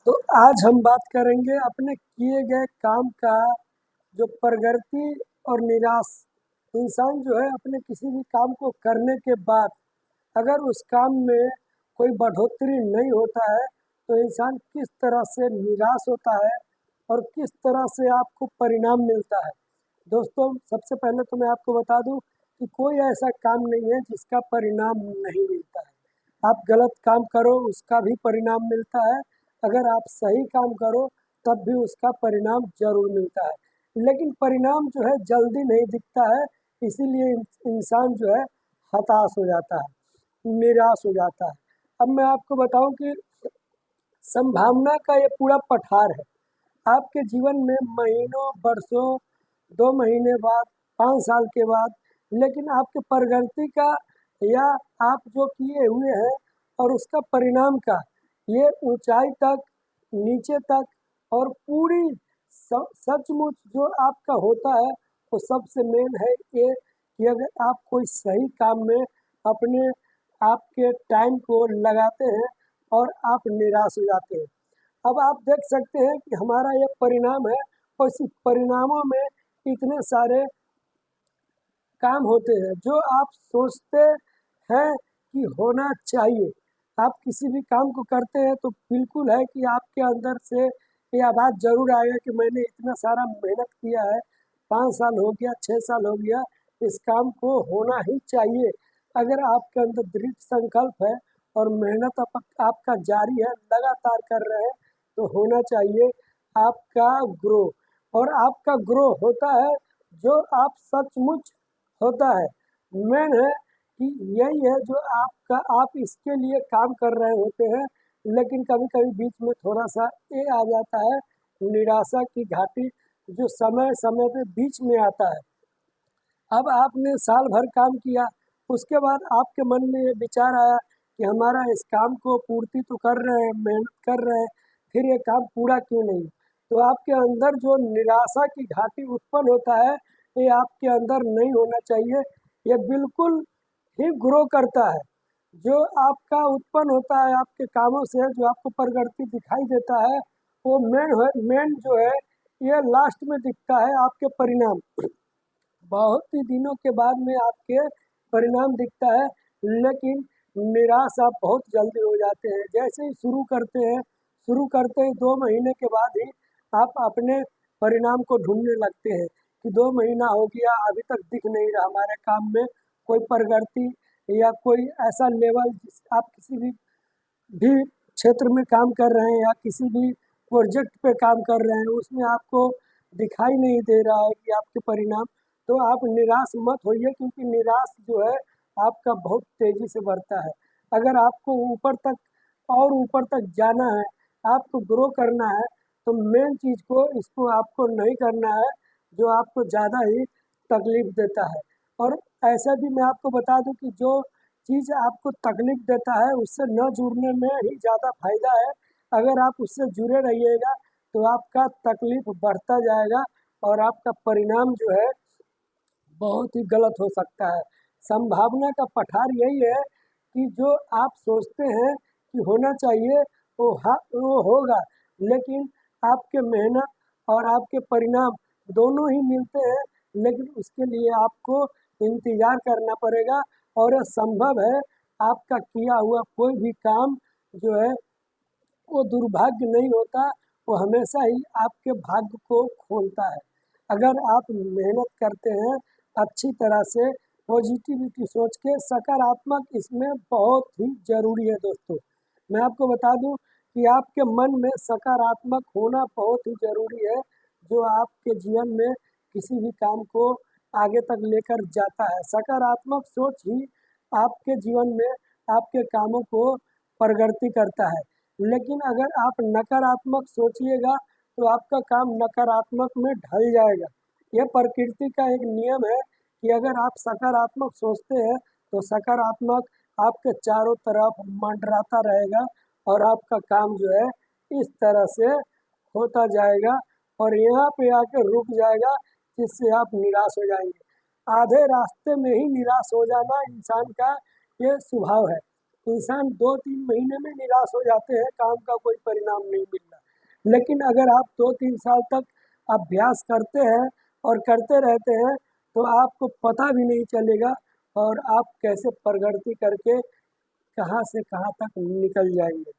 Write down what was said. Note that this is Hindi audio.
तो आज हम बात करेंगे अपने किए गए काम का जो प्रगति और निराश। इंसान जो है अपने किसी भी काम को करने के बाद अगर उस काम में कोई बढ़ोतरी नहीं होता है तो इंसान किस तरह से निराश होता है और किस तरह से आपको परिणाम मिलता है। दोस्तों, सबसे पहले तो मैं आपको बता दूं कि कोई ऐसा काम नहीं है जिसका परिणाम नहीं मिलता है। आप गलत काम करो उसका भी परिणाम मिलता है, अगर आप सही काम करो तब भी उसका परिणाम ज़रूर मिलता है। लेकिन परिणाम जो है जल्दी नहीं दिखता है, इसीलिए इंसान जो है हताश हो जाता है, निराश हो जाता है। अब मैं आपको बताऊं कि संभावना का ये पूरा पठार है। आपके जीवन में महीनों, वर्षों, 2 महीने बाद, 5 साल के बाद, लेकिन आपके प्रगति का या आप जो किए हुए हैं और उसका परिणाम का ये ऊंचाई तक, नीचे तक और पूरी सचमुच जो आपका होता है वो सबसे मेन है ये कि अगर आप कोई सही काम में अपने आपके टाइम को लगाते हैं और आप निराश हो जाते हैं। अब आप देख सकते हैं कि हमारा ये परिणाम है और इस परिणामों में इतने सारे काम होते हैं जो आप सोचते हैं कि होना चाहिए। आप किसी भी काम को करते हैं तो बिल्कुल है कि आपके अंदर से ये आवाज़ ज़रूर आएगा कि मैंने इतना सारा मेहनत किया है, 5 साल हो गया, 6 साल हो गया, इस काम को होना ही चाहिए। अगर आपके अंदर दृढ़ संकल्प है और मेहनत आपका जारी है, लगातार कर रहे हैं, तो होना चाहिए आपका ग्रो। और आपका ग्रो होता है जो आप सचमुच होता है। मेन है कि यही है जो आपका आप इसके लिए काम कर रहे होते हैं, लेकिन कभी-कभी बीच में थोड़ा-सा ये आ जाता है निराशा की घाटी, जो समय-समय पे बीच में आता है। अब आपने साल भर काम किया, उसके बाद आपके मन में ये विचार आया कि हमारा इस काम को पूर्ति तो कर रहे हैं, मेहनत कर रहे हैं, फिर ये काम पूरा क्यों नहीं? तो आपके अंदर जो निराशा की घाटी उत्पन्न होता है, ये आपके अंदर नहीं होना चाहिए। ये बिल्कुल ही ग्रो करता है। जो आपका उत्पन्न होता है आपके कामों से, जो आपको प्रगति दिखाई देता है, वो मेन जो है, ये लास्ट में दिखता है आपके परिणाम। बहुत ही दिनों के बाद में आपके परिणाम दिखता है, लेकिन निराश आप बहुत जल्दी हो जाते हैं। जैसे ही शुरू करते ही 2 महीने के बाद ही आप अपने परिणाम को ढूँढने लगते हैं कि 2 महीना हो गया, अभी तक दिख नहीं रहा हमारे काम में कोई प्रगति या कोई ऐसा लेवल जिस आप किसी भी क्षेत्र में काम कर रहे हैं या किसी भी प्रोजेक्ट पे काम कर रहे हैं, उसमें आपको दिखाई नहीं दे रहा है कि आपके परिणाम। तो आप निराश मत होइए, क्योंकि निराश जो है आपका बहुत तेज़ी से बढ़ता है। अगर आपको ऊपर तक और ऊपर तक जाना है, आपको ग्रो करना है, तो मेन चीज़ को इसको आपको नहीं करना है जो आपको ज़्यादा ही तकलीफ़ देता है। और ऐसा भी मैं आपको बता दूं कि जो चीज़ आपको तकलीफ़ देता है उससे न जुड़ने में ही ज़्यादा फ़ायदा है। अगर आप उससे जुड़े रहिएगा तो आपका तकलीफ़ बढ़ता जाएगा और आपका परिणाम जो है बहुत ही गलत हो सकता है। संभावना का पठार यही है कि जो आप सोचते हैं कि होना चाहिए वो होगा, लेकिन आपके मेहनत और आपके परिणाम दोनों ही मिलते हैं, लेकिन उसके लिए आपको इंतज़ार करना पड़ेगा। और यह संभव है, आपका किया हुआ कोई भी काम जो है वो दुर्भाग्य नहीं होता, वो हमेशा ही आपके भाग्य को खोलता है। अगर आप मेहनत करते हैं अच्छी तरह से, पॉजिटिविटी सोच के, सकारात्मक, इसमें बहुत ही ज़रूरी है दोस्तों। मैं आपको बता दूं कि आपके मन में सकारात्मक होना बहुत ही ज़रूरी है, जो आपके जीवन में किसी भी काम को आगे तक लेकर जाता है। सकारात्मक सोच ही आपके जीवन में आपके कामों को प्रगति करता है। लेकिन अगर आप नकारात्मक सोचिएगा तो आपका काम नकारात्मक में ढल जाएगा। यह प्रकृति का एक नियम है कि अगर आप सकारात्मक सोचते हैं तो सकारात्मक आपके चारों तरफ मंडराता रहेगा और आपका काम जो है इस तरह से होता जाएगा और यहाँ पे आके रुक जाएगा, जिससे आप निराश हो जाएंगे। आधे रास्ते में ही निराश हो जाना इंसान का ये स्वभाव है। इंसान 2-3 महीने में निराश हो जाते हैं, काम का कोई परिणाम नहीं मिलना। लेकिन अगर आप 2-3 साल तक अभ्यास करते हैं और करते रहते हैं तो आपको पता भी नहीं चलेगा और आप कैसे प्रगति करके कहाँ से कहाँ तक निकल जाएंगे।